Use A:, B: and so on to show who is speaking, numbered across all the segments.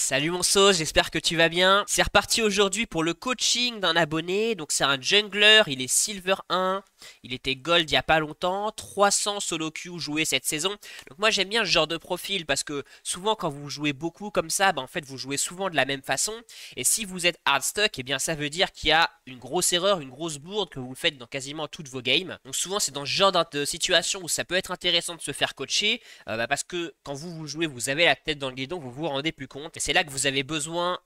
A: Salut mon sauce, j'espère que tu vas bien. C'est reparti aujourd'hui pour le coaching d'un abonné. Donc c'est un jungler, il est Silver 1, il était Gold il y a pas longtemps, 300 solo queue joués cette saison. Donc moi j'aime bien ce genre de profil parce que souvent quand vous jouez beaucoup comme ça, en fait vous jouez souvent de la même façon. Et si vous êtes hard stuck, eh bien ça veut dire qu'il y a une grosse erreur, une grosse bourde que vous faites dans quasiment toutes vos games. Donc souvent c'est dans ce genre de situation où ça peut être intéressant de se faire coacher parce que quand vous jouez, vous avez la tête dans le guidon, vous vous rendez plus compte. Et c'est là que vous avez besoin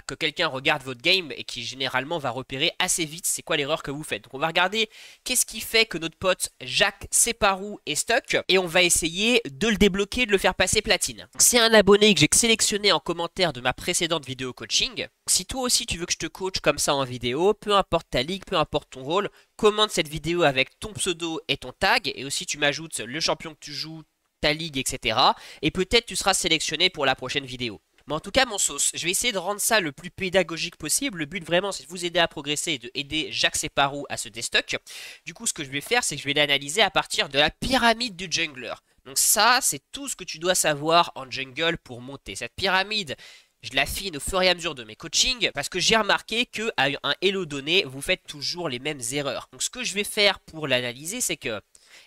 A: que quelqu'un regarde votre game et qui généralement va repérer assez vite c'est quoi l'erreur que vous faites. Donc on va regarder qu'est-ce qui fait que notre pote Jacques Separou est stuck et on va essayer de le débloquer, de le faire passer platine. C'est un abonné que j'ai sélectionné en commentaire de ma précédente vidéo coaching. Si toi aussi tu veux que je te coach comme ça en vidéo, peu importe ta ligue, peu importe ton rôle, commente cette vidéo avec ton pseudo et ton tag et aussi tu m'ajoutes le champion que tu joues, ta ligue, etc. Et peut-être tu seras sélectionné pour la prochaine vidéo. Mais en tout cas, mon sauce, je vais essayer de rendre ça le plus pédagogique possible. Le but vraiment, c'est de vous aider à progresser et de aider Jacques Separou à se déstock. Du coup, ce que je vais faire, c'est que je vais l'analyser à partir de la pyramide du jungler. Donc ça, c'est tout ce que tu dois savoir en jungle pour monter. Cette pyramide, je l'affine au fur et à mesure de mes coachings parce que j'ai remarqué qu'à un elo donné, vous faites toujours les mêmes erreurs. Donc ce que je vais faire pour l'analyser, c'est que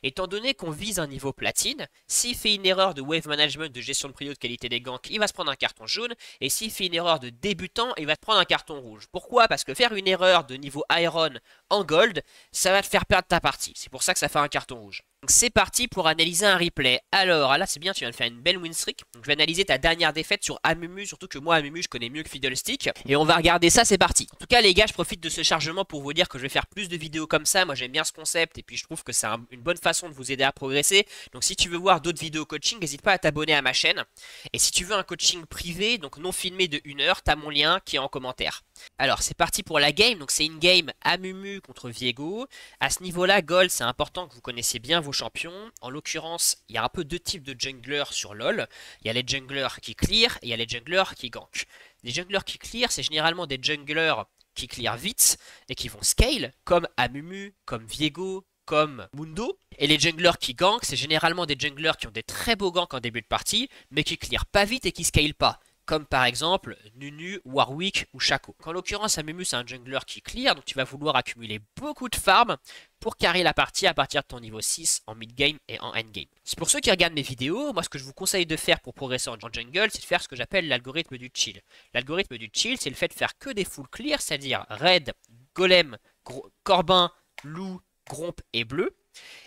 A: étant donné qu'on vise un niveau platine, s'il fait une erreur de wave management, de gestion de prio, de qualité des ganks, il va se prendre un carton jaune. Et s'il fait une erreur de débutant, il va se prendre un carton rouge. Pourquoi? Parce que faire une erreur de niveau iron en gold, ça va te faire perdre ta partie. C'est pour ça que ça fait un carton rouge. Donc c'est parti pour analyser un replay. Alors là c'est bien, tu viens de faire une belle win streak. Donc je vais analyser ta dernière défaite sur Amumu, surtout que moi Amumu je connais mieux que Fiddlestick. Et on va regarder ça, c'est parti. En tout cas les gars, je profite de ce chargement pour vous dire que je vais faire plus de vidéos comme ça. Moi j'aime bien ce concept et puis je trouve que c'est une bonne façon de vous aider à progresser. Donc si tu veux voir d'autres vidéos coaching, n'hésite pas à t'abonner à ma chaîne. Et si tu veux un coaching privé, donc non filmé de 1 heure, t'as mon lien qui est en commentaire. Alors c'est parti pour la game, donc c'est une game Amumu contre Viego. À ce niveau-là, Gold, c'est important que vous connaissiez bien vos champions. En l'occurrence, il y a un peu deux types de junglers sur LoL. Il y a les junglers qui clear et il y a les junglers qui gank. Les junglers qui clear, c'est généralement des junglers qui clear vite et qui vont scale, comme Amumu, comme Viego, comme Mundo. Et les junglers qui gank, c'est généralement des junglers qui ont des très beaux ganks en début de partie, mais qui clear pas vite et qui scale pas. Comme par exemple Nunu, Warwick ou Shaco. En l'occurrence, Amumu c'est un jungler qui clear, donc tu vas vouloir accumuler beaucoup de farm pour carrer la partie à partir de ton niveau 6 en mid-game et en end-game. C'est pour ceux qui regardent mes vidéos, moi ce que je vous conseille de faire pour progresser en jungle, c'est de faire ce que j'appelle l'algorithme du chill. L'algorithme du chill, c'est le fait de faire que des full clear, c'est-à-dire raid, golem, corbin, loup, gromp et bleu.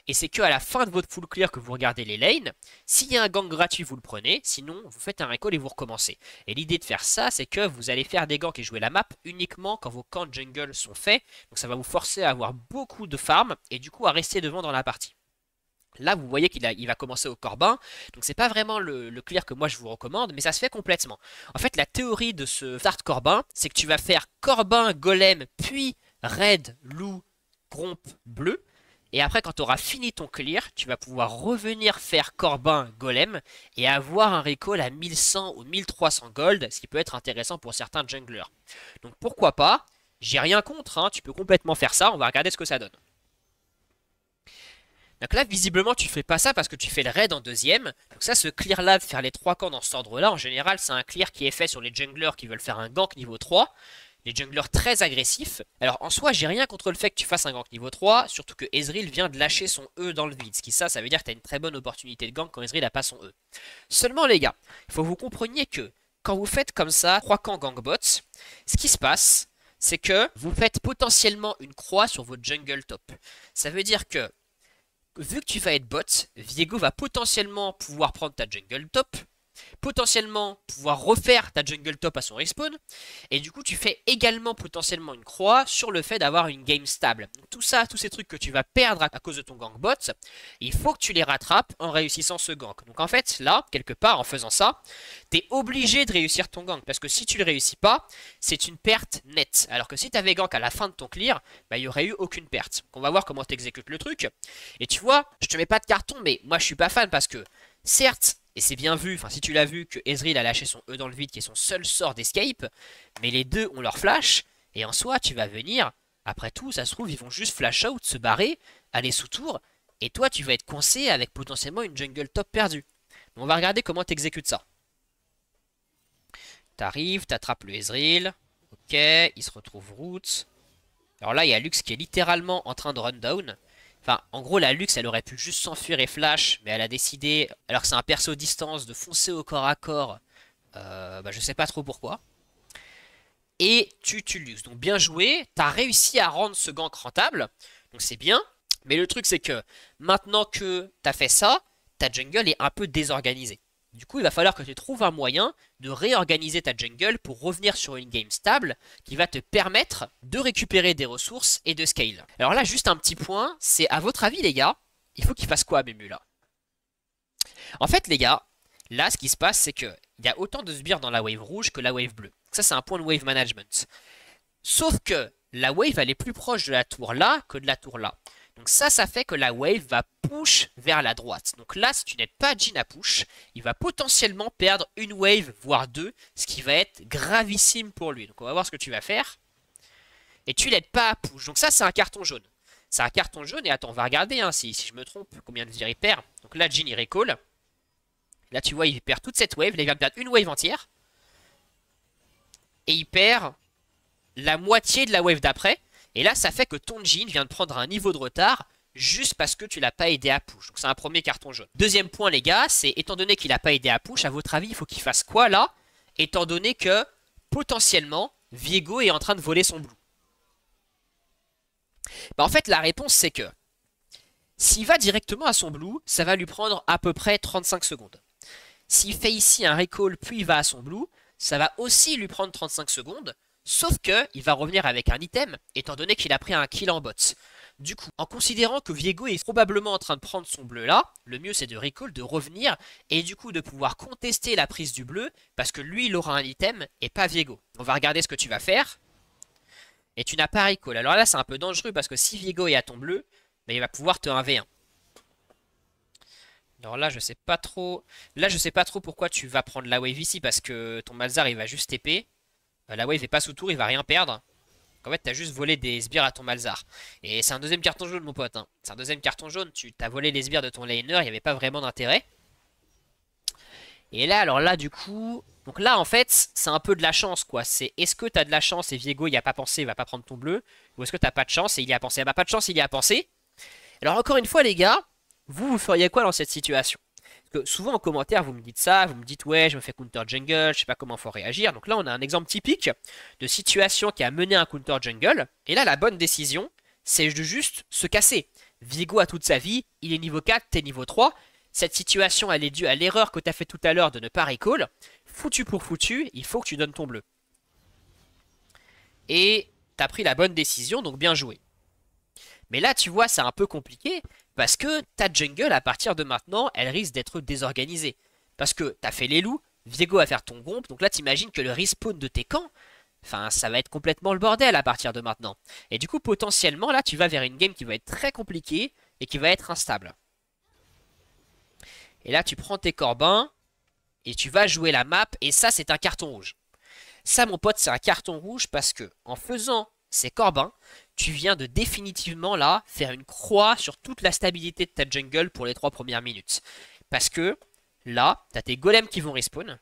A: Et c'est que à la fin de votre full clear que vous regardez les lanes. S'il y a un gank gratuit, vous le prenez. Sinon, vous faites un recall et vous recommencez. Et l'idée de faire ça, c'est que vous allez faire des ganks et jouer la map uniquement quand vos camps de jungle sont faits. Donc ça va vous forcer à avoir beaucoup de farm et du coup à rester devant dans la partie. Là, vous voyez qu'il va commencer au Corbin. Donc c'est pas vraiment le clear que moi je vous recommande, mais ça se fait complètement. En fait, la théorie de ce start Corbin, c'est que tu vas faire Corbin, Golem, puis Raid, Loup, Gromp, Bleu. Et après, quand tu auras fini ton clear, tu vas pouvoir revenir faire Corbin Golem et avoir un recall à 1100 ou 1300 gold, ce qui peut être intéressant pour certains junglers. Donc pourquoi pas, j'ai rien contre, hein, tu peux complètement faire ça, on va regarder ce que ça donne. Donc là, visiblement, tu fais pas ça parce que tu fais le raid en deuxième. Donc ça, ce clear là, de faire les 3 camps dans cet ordre-là, en général, c'est un clear qui est fait sur les junglers qui veulent faire un gank niveau 3. Les junglers très agressifs. Alors en soi, j'ai rien contre le fait que tu fasses un gank niveau 3, surtout que Ezreal vient de lâcher son E dans le vide. Ce qui ça veut dire que tu as une très bonne opportunité de gank quand Ezreal n'a pas son E. Seulement les gars, il faut que vous compreniez que quand vous faites comme ça 3 camps gank bots, ce qui se passe, c'est que vous faites potentiellement une croix sur votre jungle top. Ça veut dire que vu que tu vas être bot, Viego va potentiellement pouvoir prendre ta jungle top, potentiellement pouvoir refaire ta jungle top à son respawn, et du coup tu fais également potentiellement une croix sur le fait d'avoir une game stable. Donc, tout ça, tous ces trucs que tu vas perdre à cause de ton gank bot, il faut que tu les rattrapes en réussissant ce gank. Donc en fait là, quelque part en faisant ça, t'es obligé de réussir ton gank, parce que si tu le réussis pas, c'est une perte nette. Alors que si t'avais gank à la fin de ton clear, il n'y aurait eu aucune perte. Donc on va voir comment t'exécutes le truc. Et tu vois, je te mets pas de carton, mais moi je suis pas fan parce que certes, et c'est bien vu, enfin si tu l'as vu, que Ezreal a lâché son E dans le vide qui est son seul sort d'escape, mais les deux ont leur flash, et en soi tu vas venir, après tout ça se trouve ils vont juste flash out, se barrer, aller sous tour, et toi tu vas être coincé avec potentiellement une jungle top perdue. Donc on va regarder comment t'exécutes ça. T'arrives, t'attrapes le Ezreal. Ok, il se retrouve route. Alors là, il y a Lux qui est littéralement en train de run down. Enfin, en gros, la Lux, elle aurait pu juste s'enfuir et flash, mais elle a décidé, alors que c'est un perso distance, de foncer au corps à corps. Je sais pas trop pourquoi. Et tu tues Lux. Donc bien joué, t'as réussi à rendre ce gank rentable. Donc c'est bien. Mais le truc, c'est que maintenant que t'as fait ça, ta jungle est un peu désorganisée. Du coup, il va falloir que tu trouves un moyen de réorganiser ta jungle pour revenir sur une game stable qui va te permettre de récupérer des ressources et de scale. Alors là, juste un petit point, c'est à votre avis, les gars, il faut qu'il fasse quoi, Bému, là? En fait, les gars, là, ce qui se passe, c'est qu'il y a autant de sbires dans la wave rouge que la wave bleue. Ça, c'est un point de wave management. Sauf que la wave, elle est plus proche de la tour là que de la tour là. Donc ça fait que la wave va push vers la droite. Donc là, si tu n'aides pas Jhin à push, il va potentiellement perdre une wave, voire deux, ce qui va être gravissime pour lui. Donc on va voir ce que tu vas faire. Et tu l'aides pas à push. Donc ça, c'est un carton jaune. C'est un carton jaune, et attends, on va regarder hein, si je me trompe, combien de sbires il perd. Donc là, Jhin, il recall. Là, tu vois, il perd toute cette wave. Là, il vient de perdre une wave entière. Et il perd la moitié de la wave d'après. Et là, ça fait que ton Jhin vient de prendre un niveau de retard juste parce que tu l'as pas aidé à push. Donc c'est un premier carton jaune. Deuxième point, les gars, c'est étant donné qu'il n'a pas aidé à push, à votre avis, il faut qu'il fasse quoi là? Étant donné que, potentiellement, Viego est en train de voler son blue. En fait, la réponse, c'est que s'il va directement à son blue, ça va lui prendre à peu près 35 secondes. S'il fait ici un recall, puis il va à son blue, ça va aussi lui prendre 35 secondes. Sauf que il va revenir avec un item, étant donné qu'il a pris un kill en bot. Du coup, en considérant que Viego est probablement en train de prendre son bleu là, le mieux c'est de recall, de revenir, et du coup de pouvoir contester la prise du bleu, parce que lui il aura un item, et pas Viego. On va regarder ce que tu vas faire. Et tu n'as pas recall. Alors là c'est un peu dangereux, parce que si Viego est à ton bleu, il va pouvoir te 1v1. Alors là je sais pas trop. Là je sais pas trop pourquoi tu vas prendre la wave ici, parce que ton Malzahar il va juste TP. La wave est pas sous tour, il va rien perdre. Donc en fait, t'as juste volé des sbires à ton Malzahar. Et c'est un deuxième carton jaune, mon pote. Hein. C'est un deuxième carton jaune. Tu t'as volé les sbires de ton laner, il n'y avait pas vraiment d'intérêt. Et là, alors là, du coup... Donc là, en fait, c'est un peu de la chance, quoi. C'est est-ce que t'as de la chance et Viego, il n'y a pas pensé, il va pas prendre ton bleu? Ou est-ce que t'as pas de chance et il y a pensé? Ah bah pas de chance, il y a pensé. Alors encore une fois, les gars, vous feriez quoi dans cette situation? Parce que souvent en commentaire, vous me dites ça, vous me dites ouais, je me fais counter jungle, je sais pas comment faut réagir. Donc là, on a un exemple typique de situation qui a mené un counter jungle. Et là, la bonne décision, c'est de juste se casser. Viego a toute sa vie, il est niveau 4, t'es niveau 3. Cette situation, elle est due à l'erreur que t'as fait tout à l'heure de ne pas recall. Foutu pour foutu, il faut que tu donnes ton bleu. Et t'as pris la bonne décision, donc bien joué. Mais là, tu vois, c'est un peu compliqué, parce que ta jungle, à partir de maintenant, elle risque d'être désorganisée. Parce que t'as fait les loups, Viego va faire ton gomp, donc là, t'imagines que le respawn de tes camps, enfin, ça va être complètement le bordel à partir de maintenant. Et du coup, potentiellement, là, tu vas vers une game qui va être très compliquée et qui va être instable. Et là, tu prends tes corbins, et tu vas jouer la map, et ça, c'est un carton rouge. Ça, mon pote, c'est un carton rouge parce que, en faisant ces corbins, tu viens de définitivement là faire une croix sur toute la stabilité de ta jungle pour les 3 premières minutes. Parce que là, t'as tes golems qui vont respawn.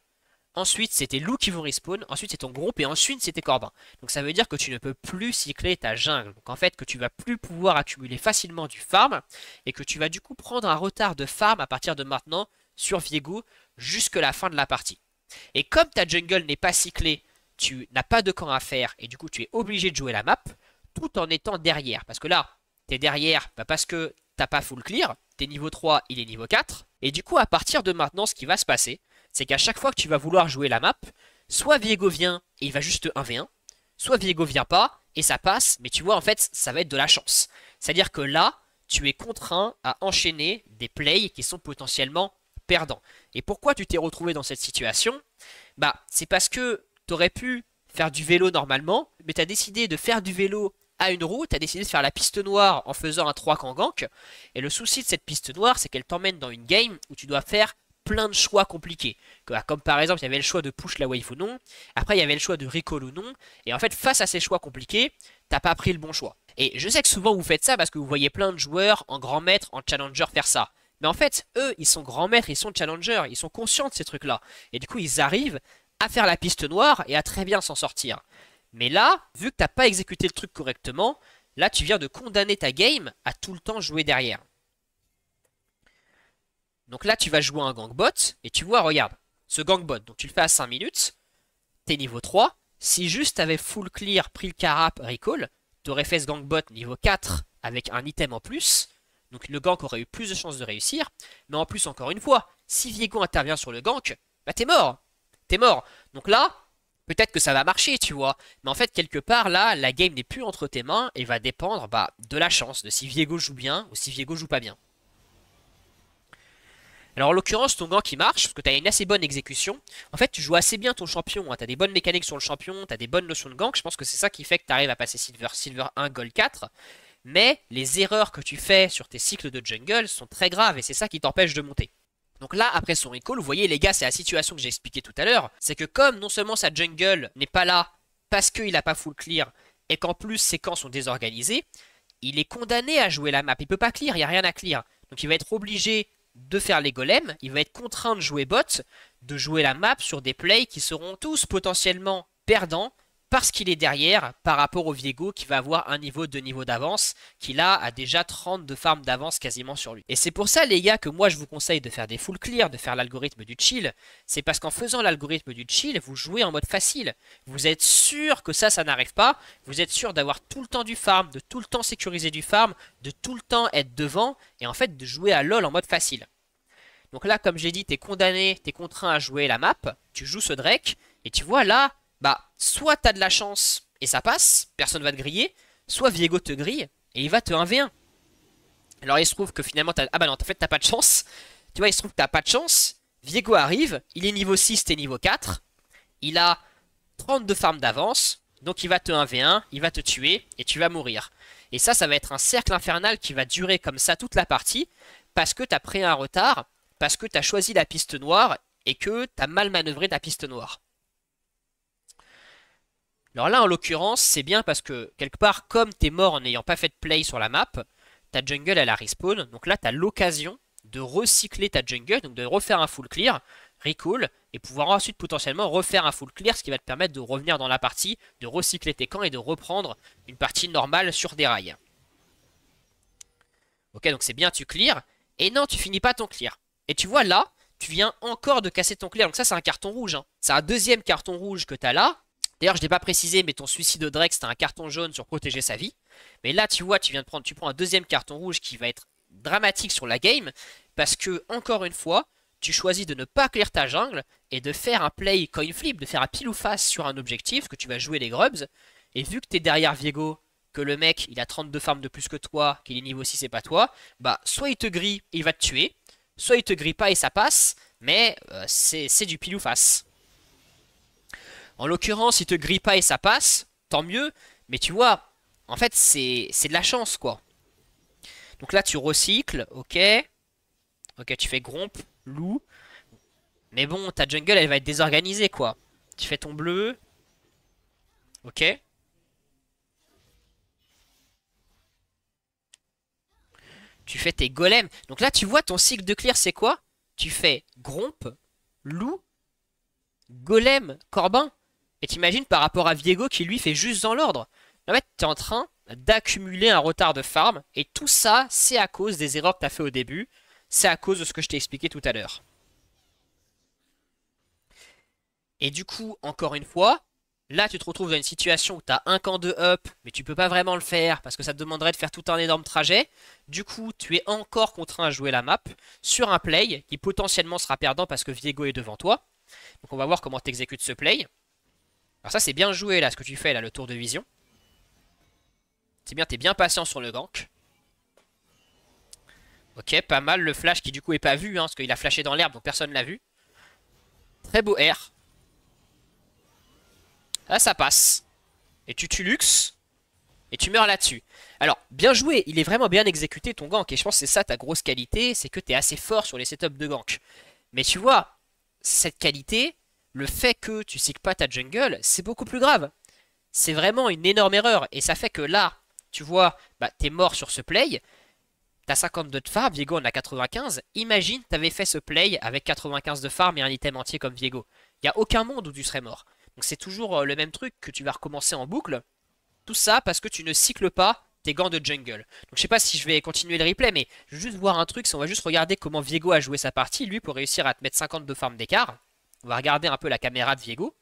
A: Ensuite, c'est tes loups qui vont respawn. Ensuite, c'est ton groupe. Et ensuite, c'est tes corbins. Donc ça veut dire que tu ne peux plus cycler ta jungle. Donc en fait, que tu vas plus pouvoir accumuler facilement du farm. Et que tu vas du coup prendre un retard de farm à partir de maintenant sur Viego jusque la fin de la partie. Et comme ta jungle n'est pas cyclée, tu n'as pas de camp à faire. Et du coup, tu es obligé de jouer la map tout en étant derrière. Parce que là, t'es derrière parce que t'as pas full clear. T'es niveau 3, il est niveau 4. Et du coup, à partir de maintenant, ce qui va se passer, c'est qu'à chaque fois que tu vas vouloir jouer la map, soit Viego vient et il va juste 1v1, soit Viego vient pas et ça passe, mais tu vois, en fait, ça va être de la chance. C'est-à-dire que là, tu es contraint à enchaîner des plays qui sont potentiellement perdants. Et pourquoi tu t'es retrouvé dans cette situation? C'est parce que t'aurais pu faire du vélo normalement, mais t'as décidé de faire du vélo à une roue, t'as décidé de faire la piste noire en faisant un 3 camp gank, et le souci de cette piste noire, c'est qu'elle t'emmène dans une game où tu dois faire plein de choix compliqués. Comme par exemple, il y avait le choix de push la wave ou non, après il y avait le choix de recall ou non, et en fait, face à ces choix compliqués, t'as pas pris le bon choix. Et je sais que souvent vous faites ça parce que vous voyez plein de joueurs en grand maître, en challenger faire ça. Mais en fait, eux, ils sont grands maîtres, ils sont challengers, ils sont conscients de ces trucs-là. Et du coup, ils arrivent à faire la piste noire et à très bien s'en sortir. Mais là, vu que t'as pas exécuté le truc correctement, là tu viens de condamner ta game à tout le temps jouer derrière. Donc là tu vas jouer un gangbot, et tu vois, regarde, ce gangbot, donc tu le fais à 5 minutes, t'es niveau 3, si juste t'avais full clear, pris le carap, recall, t'aurais fait ce gangbot niveau 4 avec un item en plus, donc le gank aurait eu plus de chances de réussir, mais en plus encore une fois, si Viego intervient sur le gank, bah t'es mort, t'es mort. Donc là, peut-être que ça va marcher, tu vois, mais en fait quelque part là, la game n'est plus entre tes mains et va dépendre bah, de la chance, de si Viego joue bien ou si Viego joue pas bien. Alors en l'occurrence, ton gank qui marche, parce que tu as une assez bonne exécution. En fait, tu joues assez bien ton champion, hein. Tu as des bonnes mécaniques sur le champion, tu as des bonnes notions de gank. Je pense que c'est ça qui fait que tu arrives à passer Silver 1, Gold 4. Mais les erreurs que tu fais sur tes cycles de jungle sont très graves et c'est ça qui t'empêche de monter. Donc là, après son recall, vous voyez les gars, c'est la situation que j'ai expliqué tout à l'heure. C'est que comme non seulement sa jungle n'est pas là parce qu'il n'a pas full clear et qu'en plus ses camps sont désorganisés, il est condamné à jouer la map. Il peut pas clear, il n'y a rien à clear. Donc il va être obligé de faire les golems, il va être contraint de jouer bot, de jouer la map sur des plays qui seront tous potentiellement perdants parce qu'il est derrière par rapport au Viego qui va avoir un niveau, 2 niveaux d'avance, qui là a déjà 30 de farm d'avance quasiment sur lui. Et c'est pour ça les gars que moi je vous conseille de faire des full clear, de faire l'algorithme du chill, c'est parce qu'en faisant l'algorithme du chill, vous jouez en mode facile. Vous êtes sûr que ça n'arrive pas, vous êtes sûr d'avoir tout le temps du farm, de tout le temps sécuriser du farm, de tout le temps être devant, et en fait de jouer à LoL en mode facile. Donc là, comme j'ai dit, t'es condamné, t'es contraint à jouer la map, tu joues ce Drake, et tu vois là, bah, soit t'as de la chance et ça passe, personne va te griller, soit Viego te grille et il va te 1v1. Alors il se trouve que finalement, ah bah non, en fait t'as pas de chance, tu vois, il se trouve que t'as pas de chance, Viego arrive, il est niveau 6, t'es niveau 4, il a 32 farms d'avance, donc il va te 1v1, il va te tuer et tu vas mourir. Et ça va être un cercle infernal qui va durer comme ça toute la partie, parce que t'as pris un retard, parce que t'as choisi la piste noire et que t'as mal manœuvré ta piste noire. Alors là, en l'occurrence, c'est bien parce que, quelque part, comme t'es mort en n'ayant pas fait de play sur la map, ta jungle, elle a respawn. Donc là, t'as l'occasion de recycler ta jungle, donc de refaire un full clear, recall, et pouvoir ensuite potentiellement refaire un full clear, ce qui va te permettre de revenir dans la partie, de recycler tes camps et de reprendre une partie normale sur des rails. Ok, donc c'est bien, tu clear. Et non, tu finis pas ton clear. Et tu vois là, tu viens encore de casser ton clear. Donc ça, c'est un carton rouge, hein. C'est un deuxième carton rouge que t'as là. D'ailleurs, je ne l'ai pas précisé, mais ton suicide de Drake, c'était un carton jaune sur protéger sa vie. Mais là, tu vois, tu prends un deuxième carton rouge qui va être dramatique sur la game. Parce que, encore une fois, tu choisis de ne pas clear ta jungle et de faire un play coin flip, de faire un pile ou face sur un objectif, que tu vas jouer les grubs. Et vu que tu es derrière Viego, que le mec, il a 32 farms de plus que toi, qu'il est niveau 6 et pas toi, bah, soit il te grille et il va te tuer, soit il te grille pas et ça passe, mais c'est du pile ou face. En l'occurrence, il te grille pas et ça passe, tant mieux. Mais tu vois, en fait, c'est de la chance, quoi. Donc là, tu recycles, ok. Ok, tu fais gromp, loup. Mais bon, ta jungle, elle va être désorganisée, quoi. Tu fais ton bleu. Ok. Tu fais tes golems. Donc là, tu vois, ton cycle de clear, c'est quoi? Tu fais gromp, loup, golem, corbin. Et t'imagines par rapport à Viego qui lui fait juste dans l'ordre. En fait, t'es en train d'accumuler un retard de farm. Et tout ça, c'est à cause des erreurs que t'as fait au début. C'est à cause de ce que je t'ai expliqué tout à l'heure. Et du coup, encore une fois, là tu te retrouves dans une situation où t'as un camp de up, mais tu peux pas vraiment le faire parce que ça te demanderait de faire tout un énorme trajet. Du coup, tu es encore contraint à jouer la map sur un play qui potentiellement sera perdant parce que Viego est devant toi. Donc on va voir comment t'exécutes ce play. Alors ça c'est bien joué là ce que tu fais là, le tour de vision. C'est bien, t'es bien patient sur le gank. Ok, pas mal, le flash qui du coup est pas vu, hein, parce qu'il a flashé dans l'herbe donc personne l'a vu. Très beau R. Là ça passe. Et tu tues Lux. Et tu meurs là-dessus. Alors, bien joué, il est vraiment bien exécuté ton gank. Et je pense que c'est ça ta grosse qualité, c'est que t'es assez fort sur les setups de gank. Mais tu vois, cette qualité, le fait que tu cycles pas ta jungle, c'est beaucoup plus grave. C'est vraiment une énorme erreur. Et ça fait que là, tu vois, bah, t'es mort sur ce play. T'as 52 de farm, Viego en a 95. Imagine t'avais fait ce play avec 95 de farm et un item entier comme Viego. Il n'y a aucun monde où tu serais mort. Donc c'est toujours le même truc que tu vas recommencer en boucle. Tout ça parce que tu ne cycles pas tes gants de jungle. Donc je sais pas si je vais continuer le replay, mais je vais juste voir un truc, si on va juste regarder comment Viego a joué sa partie, lui pour réussir à te mettre 52 farms d'écart. On va regarder un peu la caméra de Viego.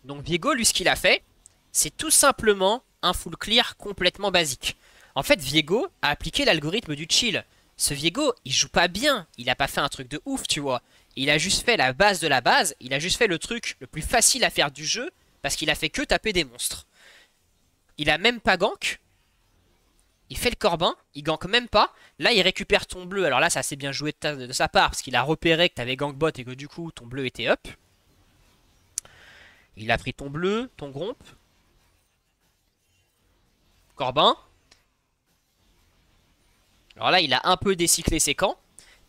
A: Donc Viego, lui ce qu'il a fait, c'est tout simplement un full clear complètement basique. En fait, Viego a appliqué l'algorithme du chill. Ce Viego, il joue pas bien, il a pas fait un truc de ouf, tu vois. Il a juste fait la base de la base, il a juste fait le truc le plus facile à faire du jeu, parce qu'il a fait que taper des monstres. Il a même pas gank. Il fait le corbin, il gank même pas. Là, il récupère ton bleu. Alors là, ça s'est bien joué de sa part, parce qu'il a repéré que t'avais gank bot et que du coup, ton bleu était up. Il a pris ton bleu, ton gromp. Corbin. Alors là, il a un peu décyclé ses camps.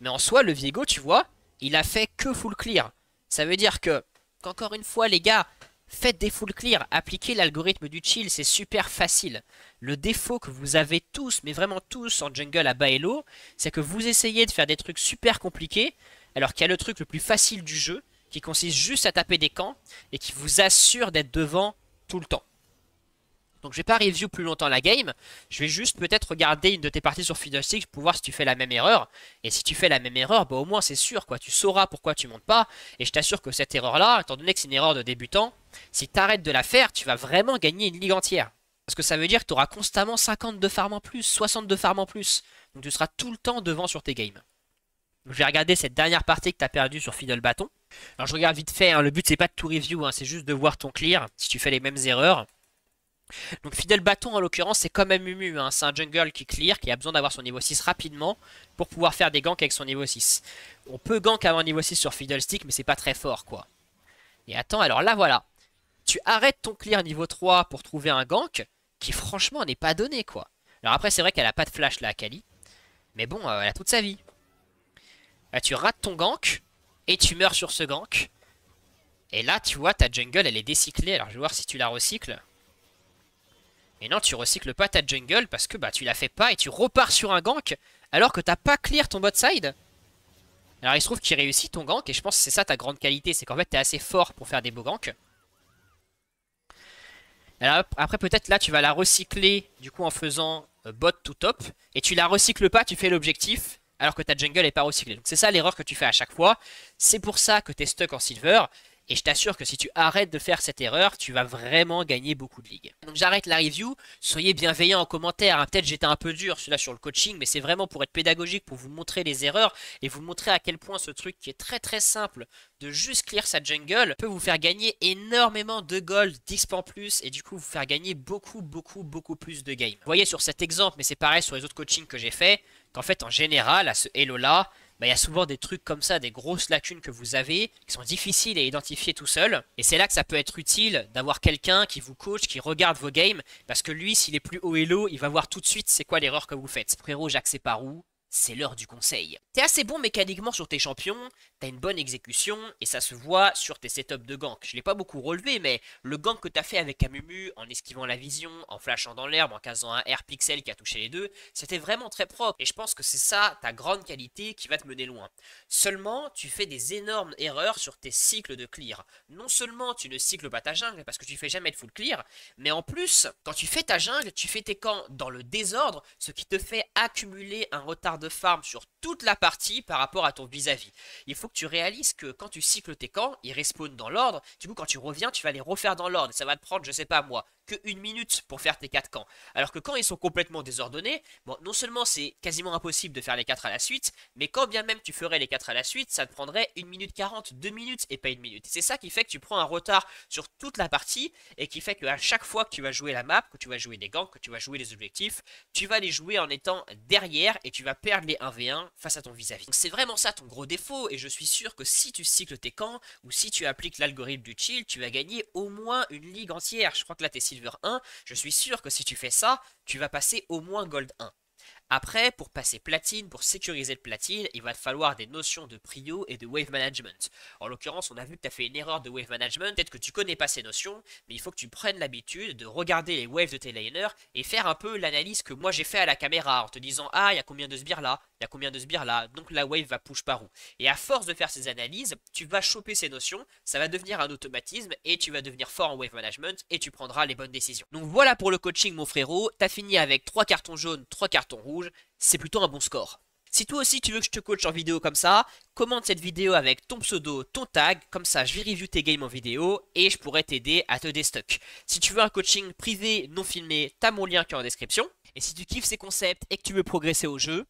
A: Mais en soi, le Viego, tu vois, il a fait que full clear. Ça veut dire que, qu'encore une fois, les gars, faites des full clear. Appliquez l'algorithme du chill, c'est super facile. Le défaut que vous avez tous, mais vraiment tous en jungle à bas elo, c'est que vous essayez de faire des trucs super compliqués, alors qu'il y a le truc le plus facile du jeu, qui consiste juste à taper des camps, et qui vous assure d'être devant tout le temps. Donc je vais pas review plus longtemps la game, je vais juste peut-être regarder une de tes parties sur Fiddlesticks pour voir si tu fais la même erreur. Et si tu fais la même erreur, bah au moins c'est sûr quoi, tu sauras pourquoi tu montes pas. Et je t'assure que cette erreur là, étant donné que c'est une erreur de débutant, si tu arrêtes de la faire, tu vas vraiment gagner une ligue entière. Parce que ça veut dire que tu auras constamment 52 farms en plus, 62 farms en plus. Donc tu seras tout le temps devant sur tes games. Donc je vais regarder cette dernière partie que tu as perdue sur Fiddle Bâton. Alors je regarde vite fait, hein, le but c'est pas de tout review, hein, c'est juste de voir ton clear, si tu fais les mêmes erreurs. Donc Fidèle Bâton en l'occurrence c'est comme Mumu, hein. C'est un jungle qui clear, qui a besoin d'avoir son niveau 6 rapidement pour pouvoir faire des ganks avec son niveau 6. On peut gank avant niveau 6 sur Fiddlestick mais c'est pas très fort quoi. Et attends, alors là voilà, tu arrêtes ton clear niveau 3 pour trouver un gank qui franchement n'est pas donné quoi. Alors après c'est vrai qu'elle a pas de flash là Akali, mais bon elle a toute sa vie. Là tu rates ton gank et tu meurs sur ce gank. Et là tu vois ta jungle elle est décyclée, alors je vais voir si tu la recycles. Et non, tu recycles pas ta jungle parce que bah tu la fais pas et tu repars sur un gank alors que t'as pas clear ton bot side. Alors il se trouve qu'il réussit ton gank et je pense que c'est ça ta grande qualité, c'est qu'en fait t'es assez fort pour faire des beaux ganks. Alors après peut-être là tu vas la recycler du coup en faisant bot to top et tu la recycles pas, tu fais l'objectif alors que ta jungle est pas recyclée. Donc c'est ça l'erreur que tu fais à chaque fois. C'est pour ça que t'es stuck en silver. Et je t'assure que si tu arrêtes de faire cette erreur, tu vas vraiment gagner beaucoup de ligues. Donc j'arrête la review, soyez bienveillants en commentaire, hein. Peut-être j'étais un peu dur celui-là sur le coaching, mais c'est vraiment pour être pédagogique, pour vous montrer les erreurs et vous montrer à quel point ce truc qui est très très simple de juste clear sa jungle peut vous faire gagner énormément de gold, d'XP en plus et du coup vous faire gagner beaucoup plus de games. Vous voyez sur cet exemple, mais c'est pareil sur les autres coachings que j'ai fait, qu'en fait en général à ce Elo là, bah, y a souvent des trucs comme ça, des grosses lacunes que vous avez, qui sont difficiles à identifier tout seul. Et c'est là que ça peut être utile d'avoir quelqu'un qui vous coach, qui regarde vos games, parce que lui, s'il est plus haut elo, il va voir tout de suite c'est quoi l'erreur que vous faites. Frérot, Jacques Separou, c'est l'heure du conseil. T'es assez bon mécaniquement sur tes champions, t'as une bonne exécution, et ça se voit sur tes setups de gank. Je l'ai pas beaucoup relevé, mais le gank que t'as fait avec Amumu, en esquivant la vision, en flashant dans l'herbe, en casant un R pixel qui a touché les deux, c'était vraiment très propre. Et je pense que c'est ça ta grande qualité qui va te mener loin. Seulement, tu fais des énormes erreurs sur tes cycles de clear. Non seulement tu ne cycles pas ta jungle parce que tu fais jamais de full clear, mais en plus, quand tu fais ta jungle, tu fais tes camps dans le désordre, ce qui te fait accumuler un retard de farm sur toute la partie par rapport à ton vis-à-vis. Il faut que tu réalises que quand tu cycles tes camps, ils respawnent dans l'ordre, du coup quand tu reviens, tu vas les refaire dans l'ordre, et ça va te prendre, je sais pas moi, que 1 minute pour faire tes 4 camps. Alors que quand ils sont complètement désordonnés, bon, non seulement c'est quasiment impossible de faire les 4 à la suite, mais quand bien même tu ferais les 4 à la suite, ça te prendrait 1 minute 40, 2 minutes et pas 1 minute. C'est ça qui fait que tu prends un retard sur toute la partie et qui fait qu'à chaque fois que tu vas jouer la map, que tu vas jouer des ganks, que tu vas jouer les objectifs, tu vas les jouer en étant derrière et tu vas perdre les 1v1 face à ton vis-à-vis. Donc c'est vraiment ça ton gros défaut et je suis sûr que si tu cycles tes camps ou si tu appliques l'algorithme du chill, tu vas gagner au moins une ligue entière. Je crois que là t'es Silver 1, je suis sûr que si tu fais ça, tu vas passer au moins Gold 1. Après, pour passer platine, pour sécuriser le platine, il va te falloir des notions de prio et de wave management. En l'occurrence, on a vu que tu as fait une erreur de wave management, peut-être que tu connais pas ces notions, mais il faut que tu prennes l'habitude de regarder les waves de tes laners et faire un peu l'analyse que moi j'ai fait à la caméra en te disant ah, il y a combien de sbires là, il y a combien de sbires là, donc la wave va push par où. Et à force de faire ces analyses, tu vas choper ces notions, ça va devenir un automatisme et tu vas devenir fort en wave management et tu prendras les bonnes décisions. Donc voilà pour le coaching mon frérot, t'as fini avec 3 cartons jaunes, 3 cartons rouges, c'est plutôt un bon score. Si toi aussi tu veux que je te coach en vidéo comme ça, commente cette vidéo avec ton pseudo, ton tag, comme ça je vais review tes games en vidéo et je pourrai t'aider à te déstock. Si tu veux un coaching privé non filmé, t'as mon lien qui est en description. Et si tu kiffes ces concepts et que tu veux progresser au jeu,